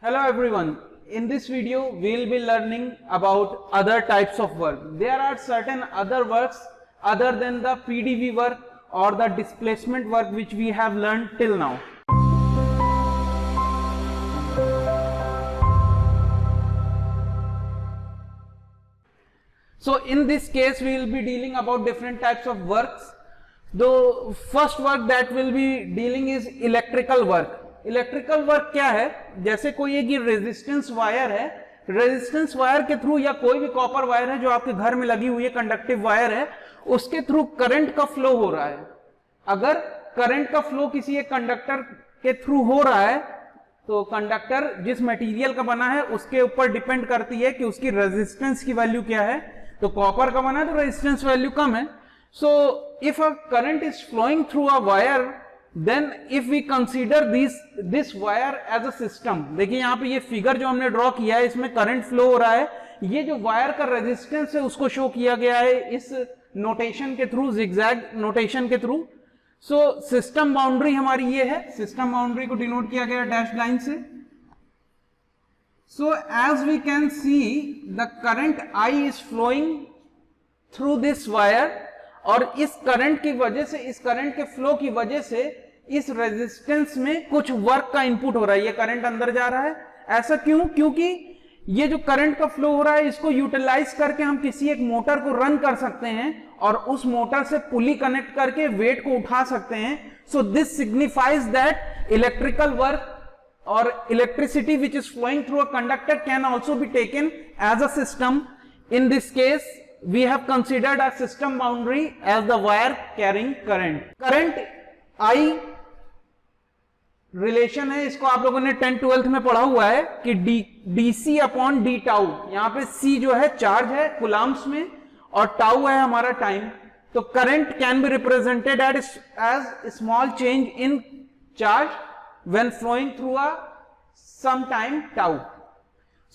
Hello everyone. In this video we will be learning about other types of work. There are certain other works other than the PDV work or the displacement work which we have learned till now. So in this case we will be dealing about different types of works. The first work that will be dealing is electrical work. Electrical work क्या है, जैसे कोई एक resistance wire है, resistance wire के through या कोई भी कॉपर वायर है जो आपके घर में लगी हुई है, कंडक्टिव वायर है, उसके थ्रू करंट का फ्लो हो रहा है. अगर करंट का फ्लो किसी एक कंडक्टर के थ्रू हो रहा है तो कंडक्टर जिस मटेरियल का बना है उसके ऊपर डिपेंड करती है कि उसकी रेजिस्टेंस की वैल्यू क्या है. तो कॉपर का बना है तो रेजिस्टेंस वैल्यू कम है. So if a current is flowing through a wire, then if we consider this wire as a system, देखिए यहाँ पे ये फिगर जो हमने ड्रॉ किया है इसमें करंट फ्लो हो रहा है. ये जो वायर का रेजिस्टेंस है उसको शो किया गया है इस नोटेशन के थ्रू, जिगजैग नोटेशन के थ्रू. सो सिस्टम बाउंड्री हमारी ये है, सिस्टम बाउंड्री को डिनोट किया गया डैश लाइन से. So as we can see the current I is flowing through this wire, और इस करंट की वजह से, इस करंट के फ्लो की वजह से इस रेजिस्टेंस में कुछ वर्क का इनपुट हो रहा है. ये करंट अंदर जा रहा है. ऐसा क्यों? क्योंकि ये जो करंट का फ्लो हो रहा है इसको यूटिलाइज करके हम किसी एक मोटर को रन कर सकते हैं और उस मोटर से पुली कनेक्ट करके वेट को उठा सकते हैं. So this signifies that electrical work और electricity which is flowing through a conductor can also be taken as a system. In this case, we have considered a system boundary as the wire carrying current. Current I relation है, इसको आप लोगों ने 10th-12th में पढ़ा हुआ है कि dc अपॉन डी टाउ. यहां पे c जो है चार्ज है कुलाम्स में और टाउ है हमारा टाइम. तो current can be represented as small change in charge when flowing through a some time tau.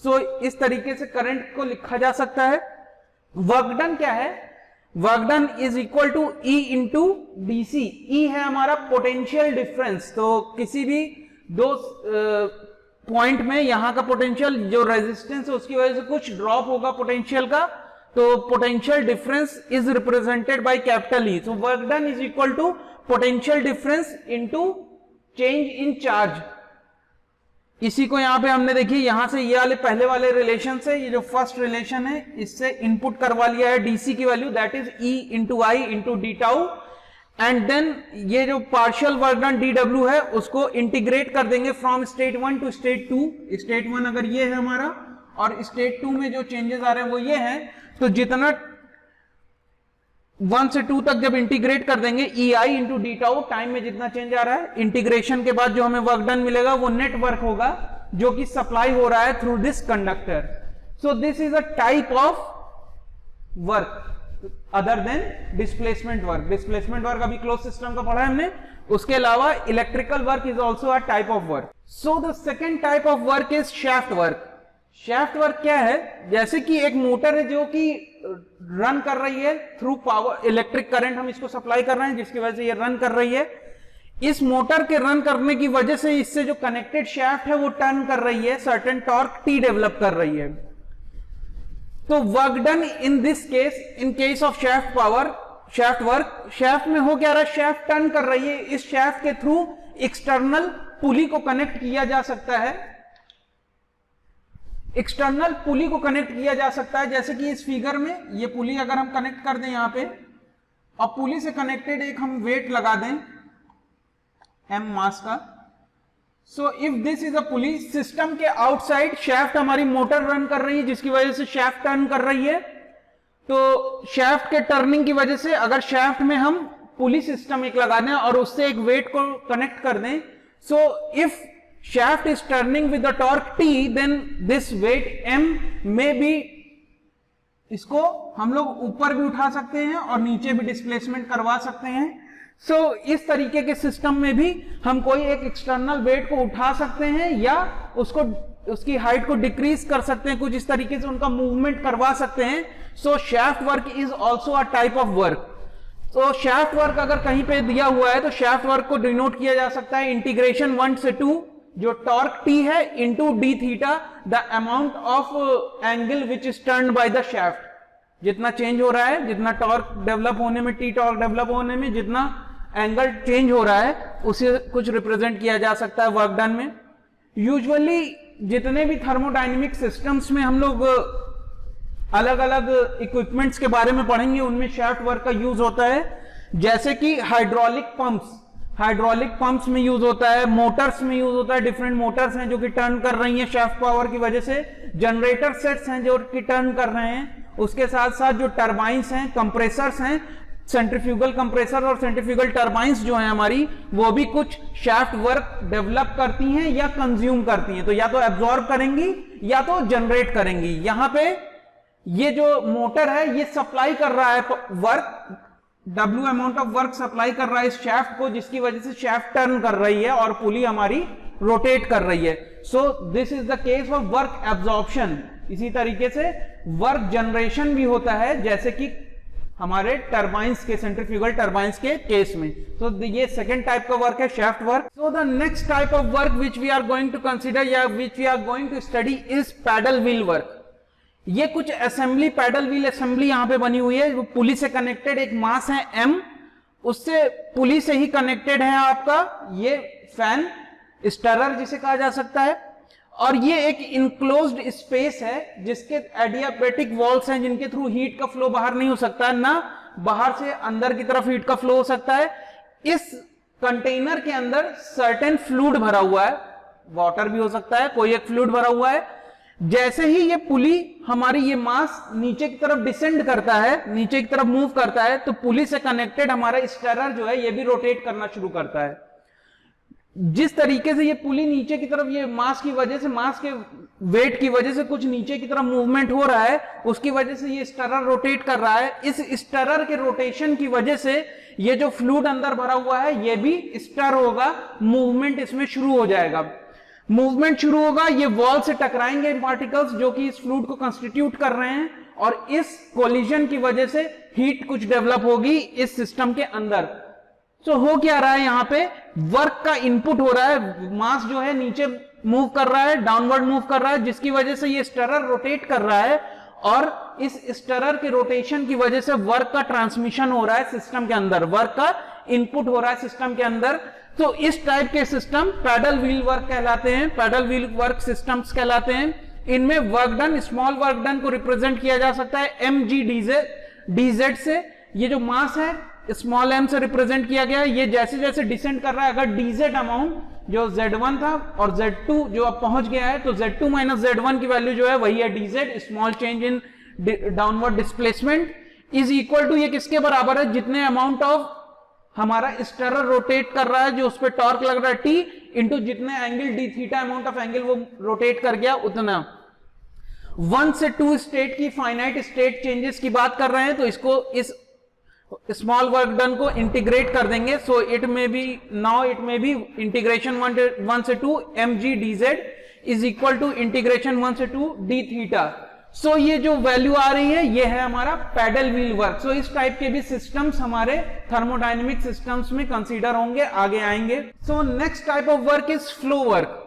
So इस तरीके से करंट को लिखा जा सकता है. वर्क डन क्या है? Work done is equal to E into DC. E है हमारा पोटेंशियल डिफरेंस. तो किसी भी दो पॉइंट में यहां का पोटेंशियल, जो रेजिस्टेंस है उसकी वजह से कुछ ड्रॉप होगा पोटेंशियल का, तो potential difference is represented by capital E. So work done is equal to potential difference into change in charge. इसी को यहां पे हमने देखिए यहां से ये वाले पहले वाले रिलेशन से, ये जो फर्स्ट रिलेशन है इससे इनपुट करवा लिया है डीसी की वैल्यू, that is E into I into D tau. And then ये जो partial work done D W है उसको इंटीग्रेट कर देंगे from state 1 to state 2. State 1 अगर ये है हमारा और स्टेट 2 में जो चेंजेस आ रहे हैं वो ये है, तो जितना 1 से 2 तक जब इंटीग्रेट कर देंगे ई आई इंटू डी टाउ, टाइम में जितना चेंज आ रहा है, इंटीग्रेशन के बाद जो हमें वर्क डन मिलेगा वो नेट वर्क होगा जो कि सप्लाई हो रहा है through this conductor. So this is a type of work other than displacement work. Displacement work अभी क्लोज सिस्टम का पढ़ा है हमने. उसके अलावा electrical work is also a type of work. So the second type of work is shaft work. Shaft work क्या है? जैसे कि एक मोटर है जो कि रन कर रही है थ्रू पावर, इलेक्ट्रिक करंट हम इसको सप्लाई कर रहे हैं जिसकी वजह से ये रन कर रही है. इस मोटर के रन करने की वजह से इससे जो कनेक्टेड शाफ्ट है वो टर्न कर रही है, सर्टेन टॉर्क टी डेवलप कर रही है. तो work done in this case, in case of shaft power, shaft work, shaft में हो क्या रहा है? शाफ्ट टर्न कर रही है. इस शाफ्ट के थ्रू एक्सटर्नल पुली को कनेक्ट किया जा सकता है. एक्सटर्नल पुली को कनेक्ट किया जा सकता है, जैसे कि इस फिगर में ये पुली अगर हम कनेक्ट कर दें यहां पे, और पुली से कनेक्टेड एक हम वेट लगा दें m मास का. So if this is a pulley, system के आउटसाइड शाफ्ट हमारी मोटर रन कर रही है जिसकी वजह से शाफ्ट टर्न कर रही है. तो शाफ्ट के टर्निंग की वजह से अगर शाफ्ट में हम पुली सिस्टम एक लगा दें और उससे एक वेट को कनेक्ट कर दें, so if shaft is turning with the torque T, then this weight M may be, इसको हम लोग ऊपर भी उठा सकते हैं और नीचे भी डिस्प्लेसमेंट करवा सकते हैं. सो इस तरीके के सिस्टम में भी हम कोई एक एक्सटर्नल वेट को उठा सकते हैं या उसको, उसकी हाइट को डिक्रीज कर सकते हैं, कुछ इस तरीके से उनका मूवमेंट करवा सकते हैं. So shaft work is also a type of work. तो शाफ्ट वर्क अगर कहीं पे दिया हुआ है तो शाफ्ट वर्क को डिनोट किया जा सकता है इंटीग्रेशन 1 से 2, जो टॉर्क टी है into D theta the amount of angle which is turned by the shaft. जितना चेंज हो रहा है, जितना टॉर्क डेवलप होने में, टी टॉर्क डेवलप होने में जितना एंगल चेंज हो रहा है, उसे कुछ रिप्रेजेंट किया जा सकता है वर्क डन में। यूजुअली जितने भी थर्मोडायनेमिक सिस्टम्स में हम लोग अलग अलग इक्विपमेंट्स के बारे में पढ़ेंगे, उनमें शाफ्ट वर्क का यूज होता है। जैसे कि हाइड्रोलिक पंप्स में यूज होता है, मोटर्स में यूज होता है। डिफरेंट मोटर्स हैं जो कि टर्न कर रही हैं शाफ्ट पावर की वजह से, जनरेटर सेट्स हैं जो कि टर्न कर रहे हैं। उसके साथ साथ जो टर्बाइंस हैं, कंप्रेसर्स हैं, सेंट्रीफ्यूगल कंप्रेसर और सेंट्रीफ्यूगल टर्बाइंस जो है हमारी, वो भी कुछ शाफ्ट वर्क डेवलप करती हैं या कंज्यूम करती हैं। तो या तो एब्जॉर्ब करेंगी या तो जनरेट करेंगी। यहां पे ये जो मोटर है ये सप्लाई कर रहा है work, W amount of work supply कर रहा है इस शाफ्ट को, जिसकी वजह से शाफ्ट टर्न कर रही है और पुली हमारी रोटेट कर रही है। So this is the case of work absorption. इसी तरीके से वर्क जनरेशन भी होता है, जैसे कि हमारे टर्बाइंस के, सेंट्रीफ्यूगल टर्बाइंस के केस में। तो ये सेकंड टाइप का वर्क है shaft work. So the next type of work which we are going to consider या which we are going to study is paddle wheel work. ये कुछ असेंबली, पैडल व्हील असेंबली यहां पे बनी हुई है। वो पुली से कनेक्टेड एक मास है M, उससे पुली से ही कनेक्टेड है आपका ये फैन, स्टरर जिसे कहा जा सकता है। और ये एक इनक्लोज्ड स्पेस है जिसके एडियाबैटिक वॉल्स हैं, जिनके थ्रू हीट का फ्लो बाहर नहीं हो सकता, ना बाहर से अंदर की तरफ हीट का फ्लो हो सकता है। इस कंटेनर के अंदर सर्टेन फ्लूइड भरा हुआ है, वाटर भी हो सकता है, कोई एक फ्लूइड भरा हुआ है। जैसे ही ये पुली हमारी ये मास नीचे की तरफ डिसेंड करता है, नीचे की तरफ मूव करता है, तो पुली से कनेक्टेड हमारा स्टरर जो है ये भी रोटेट करना शुरू करता है। जिस तरीके से ये पुली नीचे की तरफ, ये मास की वजह से, मास के वेट की वजह से कुछ नीचे की तरफ मूवमेंट हो रहा है, उसकी वजह से ये स्टरर रोटेट कर रहा है। इस स्टरर के रोटेशन की वजह से ये जो फ्लूइड अंदर भरा हुआ है ये भी स्टर होगा, मूवमेंट इसमें शुरू हो जाएगा। मूवमेंट शुरू होगा, ये वॉल से टकराएंगे पार्टिकल्स जो कि इस फ्लूइड को कंस्टिट्यूट कर रहे हैं, और इस कोलिजन की वजह से हीट कुछ डेवलप होगी इस सिस्टम के अंदर। तो हो क्या रहा है, यहां पे वर्क का इनपुट हो रहा है, मास जो है नीचे मूव कर रहा है, डाउनवर्ड मूव कर रहा है, जिसकी वजह से ये स्टरर रोटेट कर रहा है, और इस स्टरर के रोटेशन की वजह से वर्क का ट्रांसमिशन हो रहा है सिस्टम के अंदर, वर्क का इनपुट हो रहा है सिस्टम के अंदर। तो इस टाइप के सिस्टम पैडल व्हील वर्क कहलाते हैं, पैडल व्हील वर्क सिस्टम्स कहलाते हैं। इनमें work done, small work done को रिप्रेजेंट किया जा सकता है mg/dz से। ये जो मास है स्मॉल m से रिप्रेजेंट किया गया है। ये जैसे जैसे डिसेंड कर रहा है, अगर dz अमाउंट जो z1 था और z2 जो अब पहुंच गया है, तो z2 माइनस z1 की वैल्यू जो है वही है dz, small change in downward displacement, is equal to, ये किसके बराबर है, जितने अमाउंट ऑफ हमारा स्टरर रोटेट कर रहा है, जो उस पर टॉर्क लग रहा है t, इंटू जितने angle d theta amount of angle वो रोटेट कर गया उतना। 1 से 2 स्टेट की फाइनाइट स्टेट चेंजेस की बात कर रहे हैं, तो इसको इस स्मॉल वर्क डन को इंटीग्रेट कर देंगे। सो इट में बी, नाउ इट में बी इंटीग्रेशन 1 से 2 mg/dz is equal to integration 1 से 2 d थीटा। सो ये जो वैल्यू आ रही है ये है हमारा पैडल व्हील वर्क। सो इस टाइप के भी सिस्टम्स हमारे थर्मोडायनेमिक सिस्टम्स में कंसीडर होंगे, आगे आएंगे। So next type of work is flow work.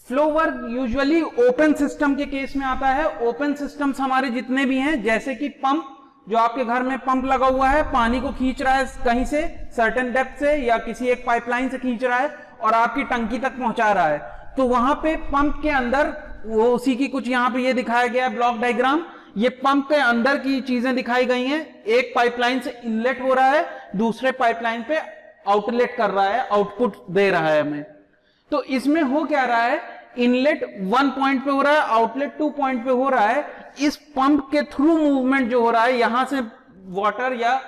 Flow work usually open system के केस में आता है। ओपन सिस्टम्स हमारे जितने भी हैं, जैसे कि पंप, जो आपके घर में पंप लगा हुआ है, पानी को खींच रहा है कहीं से, सर्टेन डेप्थ से या किसी एक पाइपलाइन से खींच रहा है और आपकी टंकी तक पहुंचा रहा है, तो वहां पे पंप के अंदर वो उसी की कुछ यहाँ पे ये दिखाया गया है ब्लॉक डायग्राम। ये पंप के अंदर की चीजें दिखाई गई हैं। एक पाइपलाइन से इनलेट हो रहा है, दूसरे पाइपलाइन पे आउटलेट कर रहा है, आउटपुट दे रहा है हमें। तो इसमें हो क्या रहा है, इनलेट 1 पॉइंट पे हो रहा है, आउटलेट 2 पॉइंट पे हो रहा है। इस पंप के थ्रू मूवमेंट जो हो रहा है, यहां से वाटर या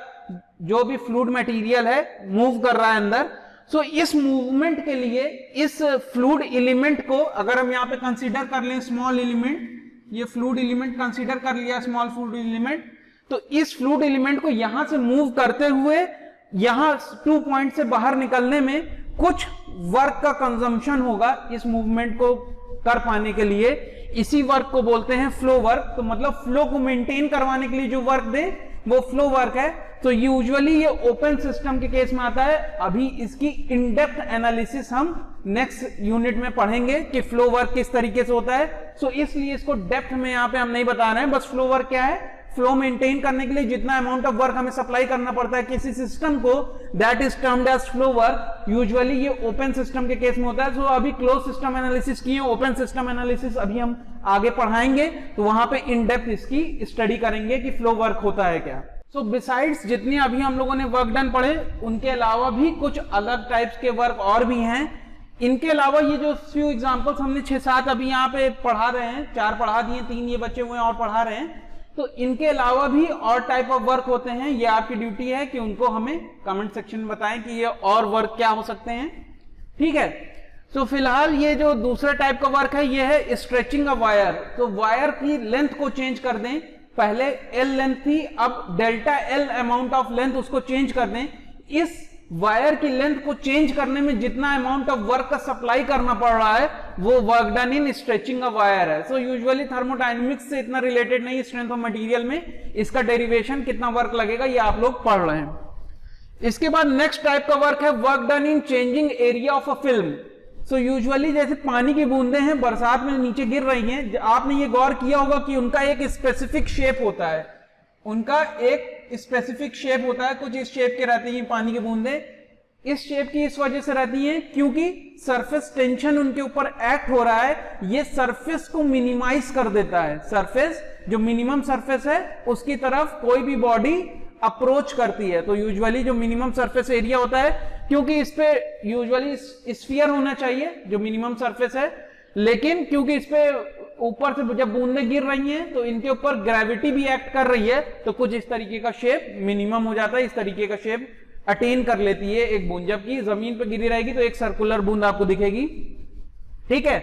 जो भी फ्लूइड मटेरियल है मूव कर रहा है अंदर। सो इस मूवमेंट के लिए इस फ्लूइड एलिमेंट को अगर हम यहां पे कंसीडर कर लें, स्मॉल एलिमेंट, ये फ्लूइड एलिमेंट कंसीडर कर लिया, स्मॉल फ्लूइड एलिमेंट, तो इस फ्लूइड एलिमेंट को यहां से मूव करते हुए यहां 2 पॉइंट से बाहर निकलने में कुछ वर्क का कंजम्पशन होगा इस मूवमेंट को कर पाने के लिए। इसी वर्क को बोलते हैं फ्लो वर्क। तो मतलब फ्लो को मेंटेन करवाने के लिए जो वर्क दे वो फ्लो वर्क है। तो यूजुअली ये ओपन सिस्टम के केस में आता है। अभी इसकी इन डेप्थ एनालिसिस हम नेक्स्ट यूनिट में पढ़ेंगे कि फ्लो वर्क किस तरीके से होता है। सो इसलिए इसको डेप्थ में यहां पे हम नहीं बता रहे हैं। बस फ्लो वर्क क्या है, फ्लो मेंटेन करने के लिए जितना अमाउंट ऑफ वर्क हमें सप्लाई करना पड़ता है किसी सिस्टम को, that is termed as flow work. Usually ये ओपन सिस्टम के केस में होता है। सो अभी क्लोज सिस्टम एनालिसिस किए, ओपन सिस्टम एनालिसिस अभी हम आगे पढ़ाएंगे, तो वहां पे इन डेप्थ इसकी स्टडी करेंगे कि फ्लो वर्क होता है क्या। सो बिसाइड्स जितनी अभी हम लोगों ने वर्क डन पढ़े, उनके अलावा भी कुछ अलग टाइप्स के वर्क और भी हैं। इनके अलावा ये जो फ्यू एग्जांपल्स हमने 6-7 अभी यहाँ पे पढ़ा रहे हैं, 4 पढ़ा दिए, 3 ये बचे हुए हैं और पढ़ा रहे हैं। तो इनके अलावा भी और टाइप ऑफ वर्क होते हैं। ये आपकी ड्यूटी है कि उनको हमें कमेंट सेक्शन में बताएं कि ये और वर्क क्या हो सकते हैं, ठीक है। तो फिलहाल ये जो दूसरा टाइप का वर्क है ये है स्ट्रेचिंग अ वायर। तो वायर की लेंथ को चेंज कर दें, पहले L लेंथ थी, अब delta L amount of length उसको चेंज कर दें। इस वायर की लेंथ को चेंज करने में जितना अमाउंट ऑफ वर्क का सप्लाई करना पड़ रहा है वो work done in stretching a wire है। सो यूजुअली थर्मोडायनेमिक्स से इतना रिलेटेड नहीं, स्ट्रेंथ ऑफ मटेरियल में इसका डेरिवेशन कितना वर्क लगेगा ये आप लोग पढ़ रहे हैं। इसके बाद नेक्स्ट टाइप का वर्क है work done in changing area of a film. So usually जैसे पानी की बूंदें हैं बरसात में नीचे गिर रही हैं, आपने ये गौर किया होगा कि उनका एक स्पेसिफिक शेप होता है, उनका एक स्पेसिफिक शेप होता है, कुछ इस शेप के रहती हैं पानी की बूंदें। इस शेप की इस वजह से रहती हैं क्योंकि सरफेस टेंशन उनके ऊपर एक्ट हो रहा है, ये सरफेस को मिनिमाइज कर देता है। सरफेस जो मिनिमम सरफेस है उसकी तरफ कोई भी बॉडी अप्रोच करती है। तो यूजुअली जो मिनिमम सरफेस एरिया होता है, क्योंकि इस पे यूजुअली स्फीयर होना चाहिए जो मिनिमम सरफेस है, लेकिन क्योंकि इस पे ऊपर से जब बूंदें गिर रही हैं तो इनके ऊपर ग्रेविटी भी एक्ट कर रही है, तो कुछ इस तरीके का शेप मिनिमम हो जाता है, इस तरीके का शेप अटेन कर लेती है एक बूंद। जबकि जमीन पे गिरी रहेगी तो एक सर्कुलर बूंद आपको दिखेगी, ठीक है।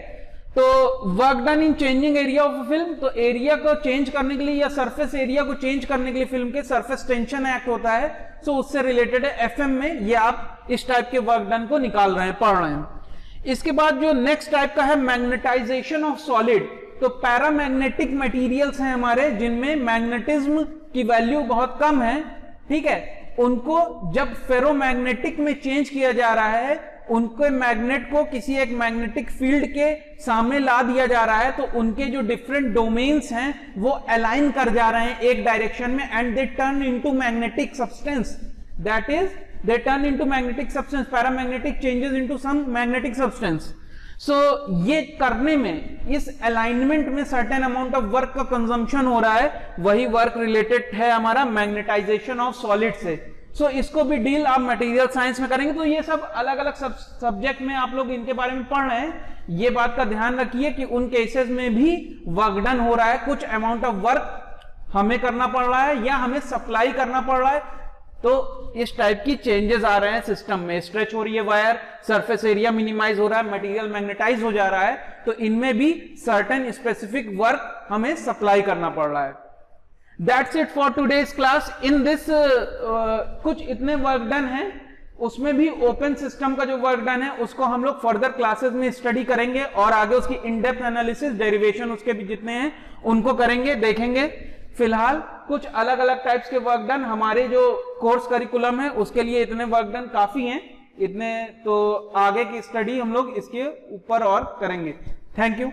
तो work done in changing area of film, तो एरिया को चेंज करने के लिए या सरफेस एरिया को चेंज करने के लिए फिल्म के सरफेस टेंशन एक्ट होता है। सो उससे रिलेटेड है एफएम में, ये आप इस टाइप के वर्क डन को निकाल रहे हैं, पढ़ रहे हैं। इसके बाद जो नेक्स्ट टाइप का है मैग्नेटाइजेशन ऑफ सॉलिड। तो पैरामैग्नेटिक मटेरियल्स हैं हमारे जिनमें मैग्नेटिज्म की वैल्यू बहुत कम है, ठीक है, उनको जब फेरोमैग्नेटिक में चेंज किया जा रहा है, उनके मैग्नेट को किसी एक मैग्नेटिक फील्ड के सामने ला दिया जा रहा है, तो उनके जो डिफरेंट डोमेन्स हैं वो अलाइन कर जा रहे हैं एक डायरेक्शन में, and they turn into magnetic substance, that is they turn into magnetic substance, paramagnetic changes into some magnetic substance. So ये करने में, इस अलाइनमेंट में सर्टेन अमाउंट ऑफ वर्क का कंजम्पशन हो रहा है, वही वर्क रिलेटेड है हमारा मैग्नेटाइजेशन ऑफ सॉलिड से। सो इसको भी डील आप मटेरियल साइंस में करेंगे। तो ये सब अलग अलग सब्जेक्ट में आप लोग इनके बारे में पढ़ रहे हैं। ये बात का ध्यान रखिए कि उन केसेस में भी वर्क डन हो रहा है, कुछ अमाउंट ऑफ वर्क हमें करना पड़ रहा है या हमें सप्लाई करना पड़ रहा है, तो इस टाइप की चेंजेस आ रहे हैं सिस्टम में। स्ट्रेच हो रही है वायर, सरफेस एरिया मिनिमाइज हो रहा है, मटेरियल मैग्नेटाइज हो जा रहा है, तो इनमें भी सर्टेन स्पेसिफिक वर्क हमें सप्लाई करना पड़ रहा है। That's it for today's class. In this कुछ इतने वर्क डन हैं, उसमें भी ओपन सिस्टम का जो वर्क डन है उसको हम लोग फर्दर क्लासेस में स्टडी करेंगे और आगे उसकी इन डेप्थ एनालिसिस, डेरिवेशन उसके भी जितने हैं उनको करेंगे, देखेंगे। फिलहाल कुछ अलग अलग टाइप्स के वर्क डन हमारे जो कोर्स करिकुलम है उसके लिए इतने वर्क डन काफी हैं, इतने, तो आगे की स्टडी हम लोग इसके ऊपर और करेंगे। Thank you.